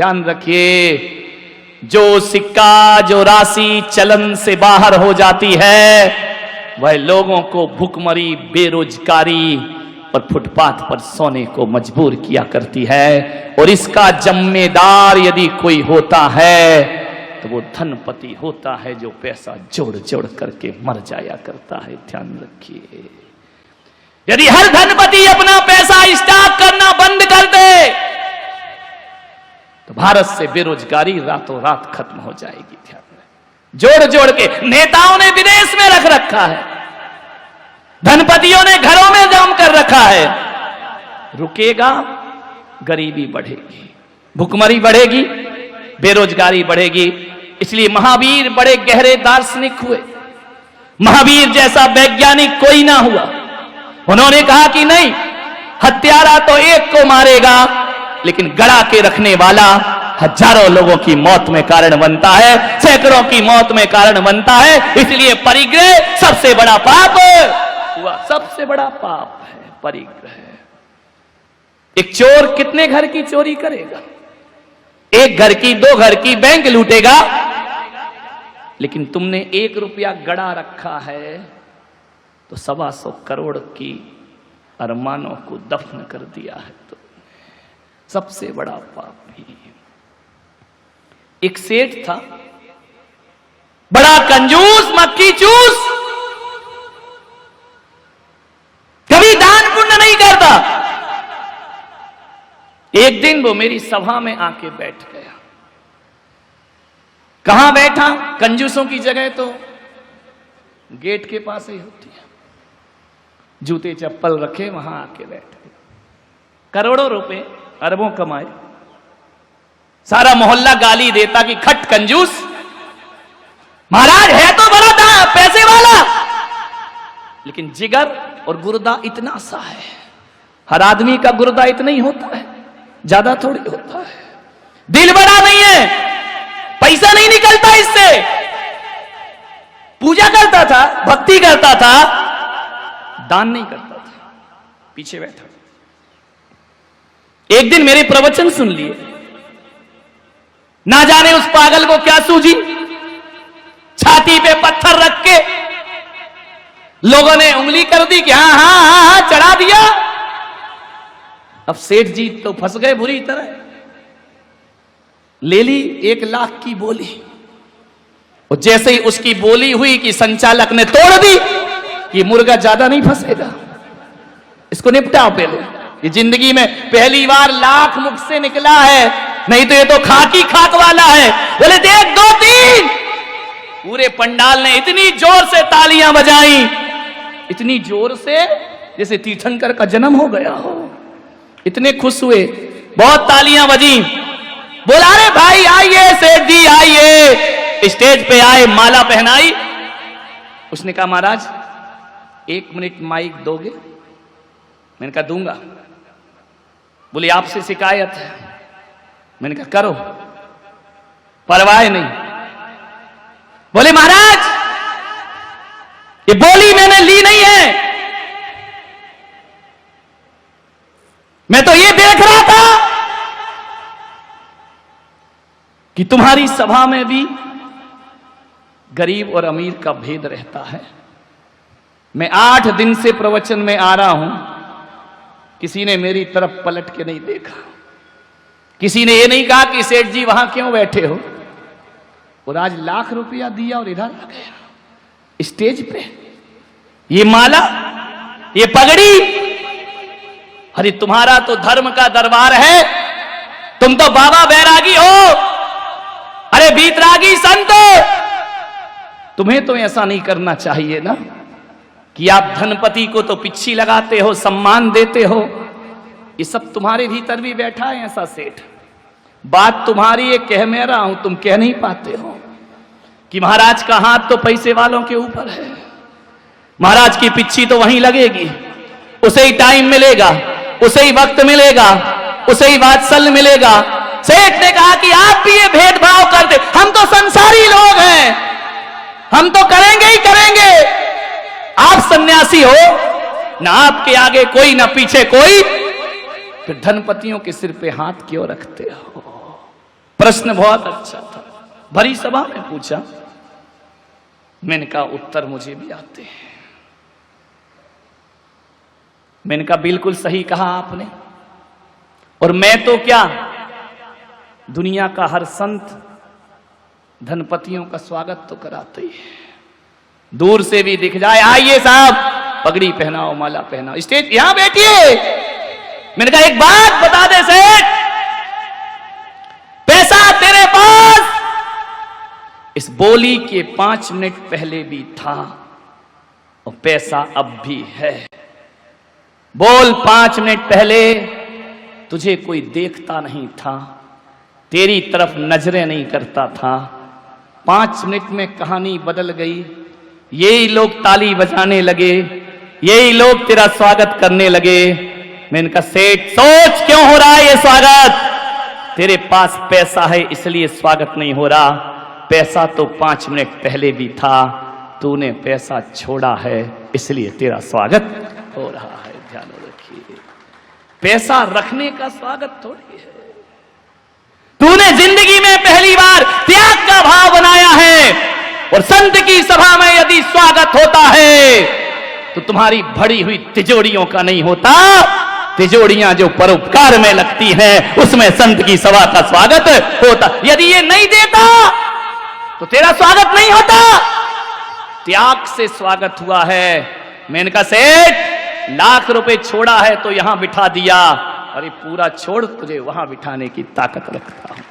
ध्यान रखिए, जो सिक्का, जो राशि चलन से बाहर हो जाती है वह लोगों को भूखमरी, बेरोजगारी और फुटपाथ पर सोने को मजबूर किया करती है। और इसका जिम्मेदार यदि कोई होता है तो वो धनपति होता है जो पैसा जोड़ जोड़ करके मर जाया करता है। ध्यान रखिए, यदि हर धनपति अपना पैसा स्टॉक करना बंद कर दे तो भारत से बेरोजगारी रातों रात खत्म हो जाएगी। ध्यान रखें, जोड़ जोड़ के नेताओं ने विदेश में रख रखा है, धनपतियों ने घरों में जम कर रखा है। रुकेगा, गरीबी बढ़ेगी, भुखमरी बढ़ेगी, बेरोजगारी बढ़ेगी। इसलिए महावीर बड़े गहरे दार्शनिक हुए। महावीर जैसा वैज्ञानिक कोई ना हुआ। उन्होंने कहा कि नहीं, हत्यारा तो एक को मारेगा, लेकिन गड़ा के रखने वाला हजारों लोगों की मौत में कारण बनता है, सैकड़ों की मौत में कारण बनता है। इसलिए परिग्रह सबसे बड़ा पाप हुआ, सबसे बड़ा पाप है परिग्रह। एक चोर कितने घर की चोरी करेगा? एक घर की, दो घर की, बैंक लूटेगा, लेकिन तुमने 1 रुपया गड़ा रखा है तो 125 करोड़ की अरमानों को दफन कर दिया है। तो सबसे बड़ा पाप ही। एक सेठ था, बड़ा कंजूस, मक्खी चूस, कभी दान पुण्य नहीं करता। एक दिन वो मेरी सभा में आके बैठ गया। कहां बैठा? कंजूसों की जगह तो गेट के पास ही होती है, जूते चप्पल रखे वहां आके बैठ गए। करोड़ों रुपए, अरबों कमाए, सारा मोहल्ला गाली देता कि खट कंजूस, महाराज है तो बड़ा पैसे वाला, लेकिन जिगर और गुर्दा इतना सा है। हर आदमी का गुर्दा इतना ही होता है, ज्यादा थोड़ी होता है। दिल बड़ा नहीं है, पैसा नहीं निकलता इससे। पूजा करता था, भक्ति करता था, दान नहीं करता था, पीछे बैठा। एक दिन मेरे प्रवचन सुन लिए, ना जाने उस पागल को क्या सूझी, छाती पे पत्थर रख के लोगों ने उंगली कर दी कि हाँ हाँ हाँ हाँ, चढ़ा दिया। अब सेठ जी तो फंस गए बुरी तरह। ले ली 1 लाख की बोली, और जैसे ही उसकी बोली हुई कि संचालक ने तोड़ दी कि मुर्गा ज्यादा नहीं फंसेगा, इसको निपटाओ पहले। ये जिंदगी में पहली बार लाख मुख से निकला है, नहीं तो ये तो खाकी खाक वाला है। बोले देख 2-3। पूरे पंडाल ने इतनी जोर से तालियां बजाई, इतनी जोर से जैसे तीर्थंकर का जन्म हो गया हो। इतने खुश हुए, बहुत तालियां बजी। बोला रे भाई आइए, सेठ जी आइए। स्टेज पे आए, माला पहनाई। उसने कहा महाराज 1 मिनट माइक दोगे? मैंने कहा दूंगा। बोले आपसे शिकायत है। मैंने कहा करो, परवाह नहीं। बोले महाराज ये बोली मैंने ली नहीं है, मैं तो ये देख रहा था कि तुम्हारी सभा में भी गरीब और अमीर का भेद रहता है। मैं 8 दिन से प्रवचन में आ रहा हूं, किसी ने मेरी तरफ पलट के नहीं देखा। किसी ने ये नहीं कहा कि सेठ जी वहां क्यों बैठे हो। और आज लाख रुपया दिया और इधर आ गया स्टेज पे। ये माला, ये पगड़ी, अरे तुम्हारा तो धर्म का दरबार है, तुम तो बाबा बैरागी हो, अरे बीतरागी संत। तुम्हें तो ऐसा नहीं करना चाहिए ना कि आप धनपति को तो पिच्छी लगाते हो, सम्मान देते हो। ये सब तुम्हारे भीतर भी बैठा है ऐसा सेठ। बात तुम्हारी है, कह मैं रहा हूं, तुम कह नहीं पाते हो कि महाराज का हाथ तो पैसे वालों के ऊपर है, महाराज की पिच्छी तो वहीं लगेगी, उसे ही टाइम मिलेगा, उसे ही वक्त मिलेगा, उसे ही वात्सल्य मिलेगा। सेठ ने कहा कि आप भी ये भेदभाव करते, हम तो संसारी लोग हैं, हम तो करेंगे ही करेंगे। आप सन्यासी हो ना, आपके आगे कोई ना पीछे कोई, फिर धनपतियों के सिर पे हाथ क्यों रखते हो? प्रश्न बहुत अच्छा था, भरी सभा में पूछा। मैंने कहा उत्तर मुझे भी आते हैं। मैंने कहा बिल्कुल सही कहा आपने, और मैं तो क्या, दुनिया का हर संत धनपतियों का स्वागत तो कराते ही है। दूर से भी दिख जाए, आइए साहब, पगड़ी पहनाओ, माला पहनाओ, स्टेज यहां बैठिए। मैंने कहा एक बात बता दे सेठ, पैसा तेरे पास इस बोली के 5 मिनट पहले भी था और पैसा अब भी है। बोल 5 मिनट पहले तुझे कोई देखता नहीं था, तेरी तरफ नजरें नहीं करता था। 5 मिनट में कहानी बदल गई। यही लोग ताली बजाने लगे, यही लोग तेरा स्वागत करने लगे। मैंने कहा सेठ सोच क्यों हो रहा है ये स्वागत? तेरे पास पैसा है इसलिए स्वागत नहीं हो रहा। पैसा तो 5 मिनट पहले भी था, तूने पैसा छोड़ा है इसलिए तेरा स्वागत हो रहा है। ध्यान रखिए, पैसा रखने का स्वागत थोड़ी है। तूने जिंदगी में पहली बार त्याग का भाव बनाया है, और संत की सभा में यदि स्वागत होता है तो तुम्हारी भरी हुई तिजोरियों का नहीं होता। तिजोरियां जो परोपकार में लगती हैं उसमें संत की सभा का स्वागत होता। यदि ये नहीं देता तो तेरा स्वागत नहीं होता। त्याग से स्वागत हुआ है। मैंने कहा सेठ लाख रुपए छोड़ा है तो यहां बिठा दिया, अरे पूरा छोड़, तुझे वहां बिठाने की ताकत रखता हूं।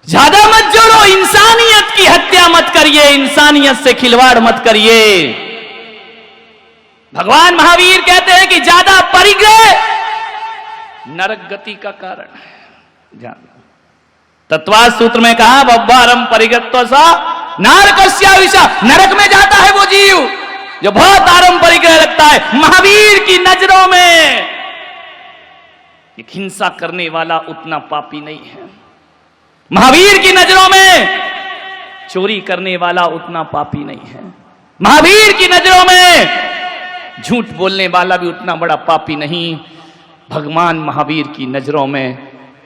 ज्यादा मत जोड़ो, इंसानियत की हत्या मत करिए, इंसानियत से खिलवाड़ मत करिए। भगवान महावीर कहते हैं कि ज्यादा परिग्रह नरक गति का कारण है। ध्यान, तत्वाद सूत्र में कहा बब्बारम परिगत्व सा नारकस्या विषा, नरक में जाता है वो जीव जो बहुत आरंभ परिग्रह रखता है। महावीर की नजरों में एक हिंसा करने वाला उतना पापी नहीं है। महावीर की नजरों में चोरी करने वाला उतना पापी नहीं है। महावीर की नजरों में झूठ बोलने वाला भी उतना बड़ा पापी नहीं। भगवान महावीर की नजरों में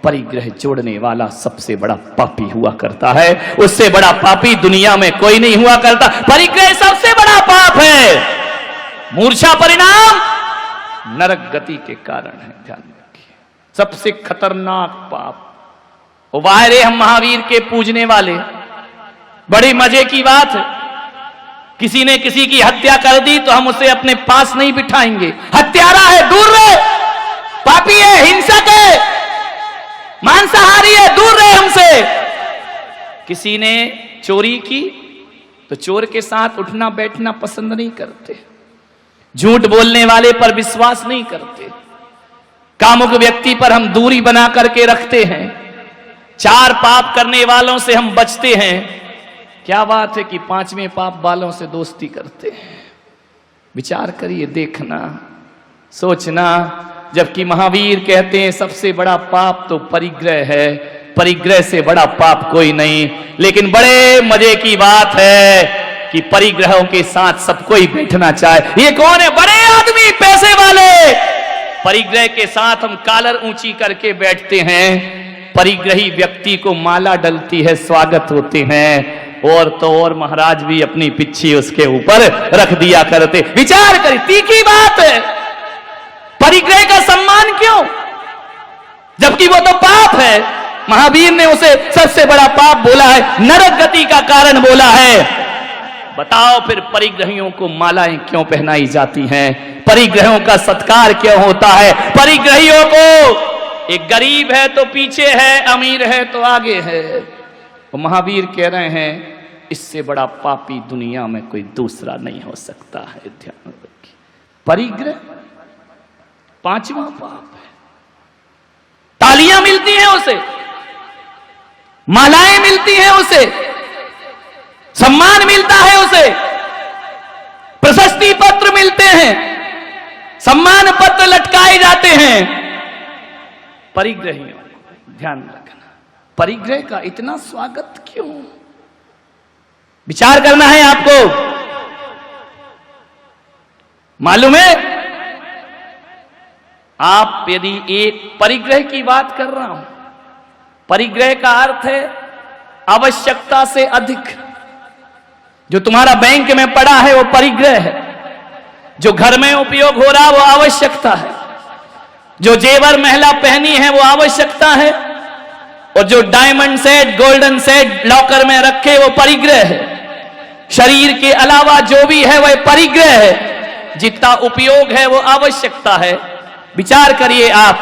परिग्रह जोड़ने वाला सबसे बड़ा पापी हुआ करता है। उससे बड़ा पापी दुनिया में कोई नहीं हुआ करता। परिग्रह सबसे बड़ा पाप है। मूर्छा परिणाम नरक गति के कारण है। ध्यान रखिए, सबसे खतरनाक पाप। वायरे हम महावीर के पूजने वाले, बड़ी मजे की बात है, किसी ने किसी की हत्या कर दी तो हम उसे अपने पास नहीं बिठाएंगे। हत्यारा है, दूर रहे, पापी है, हिंसक है, मांसाहारी है, दूर रहे हमसे। किसी ने चोरी की तो चोर के साथ उठना बैठना पसंद नहीं करते। झूठ बोलने वाले पर विश्वास नहीं करते। कामुक व्यक्ति पर हम दूरी बना करके रखते हैं। 4 पाप करने वालों से हम बचते हैं। क्या बात है कि 5वें पाप वालों से दोस्ती करते हैं। विचार करिए, देखना, सोचना। जबकि महावीर कहते हैं सबसे बड़ा पाप तो परिग्रह है, परिग्रह से बड़ा पाप कोई नहीं। लेकिन बड़े मजे की बात है कि परिग्रहों के साथ सब कोई बैठना चाहे। ये कौन है? बड़े आदमी, पैसे वाले। परिग्रह के साथ हम कॉलर ऊंची करके बैठते हैं। परिग्रही व्यक्ति को माला डलती है, स्वागत होते हैं। और तो और महाराज भी अपनी पिच्छी उसके ऊपर रख दिया करते। विचार करिए, तीखी बात है। परिग्रह का सम्मान क्यों, जबकि वो तो पाप है। महावीर ने उसे सबसे बड़ा पाप बोला है, नरक गति का कारण बोला है। बताओ फिर परिग्रहियों को मालाएं क्यों पहनाई जाती हैं? परिग्रहों का सत्कार क्यों होता है? परिग्रहियों को, एक गरीब है तो पीछे है, अमीर है तो आगे है। तो महावीर कह रहे हैं इससे बड़ा पापी दुनिया में कोई दूसरा नहीं हो सकता है। ध्यान रखिए, परिग्रह 5वां पाप है। तालियां मिलती हैं उसे, मालाएं मिलती हैं उसे, सम्मान मिलता है उसे, प्रशस्ति पत्र मिलते हैं, सम्मान पत्र लटकाए जाते हैं। परिग्रहियों को ध्यान रखना, परिग्रह का इतना स्वागत क्यों? विचार करना है आपको। मालूम है, आप यदि एक परिग्रह की बात कर रहा हूं, परिग्रह का अर्थ है आवश्यकता से अधिक। जो तुम्हारा बैंक में पड़ा है वो परिग्रह है, जो घर में उपयोग हो रहा वो आवश्यकता है, जो जेवर महिला पहनी है वो आवश्यकता है, और जो diamond set golden set locker में रखे वो परिग्रह है। शरीर के अलावा जो भी है वह परिग्रह है, जितना उपयोग है वो आवश्यकता है। विचार करिए आप।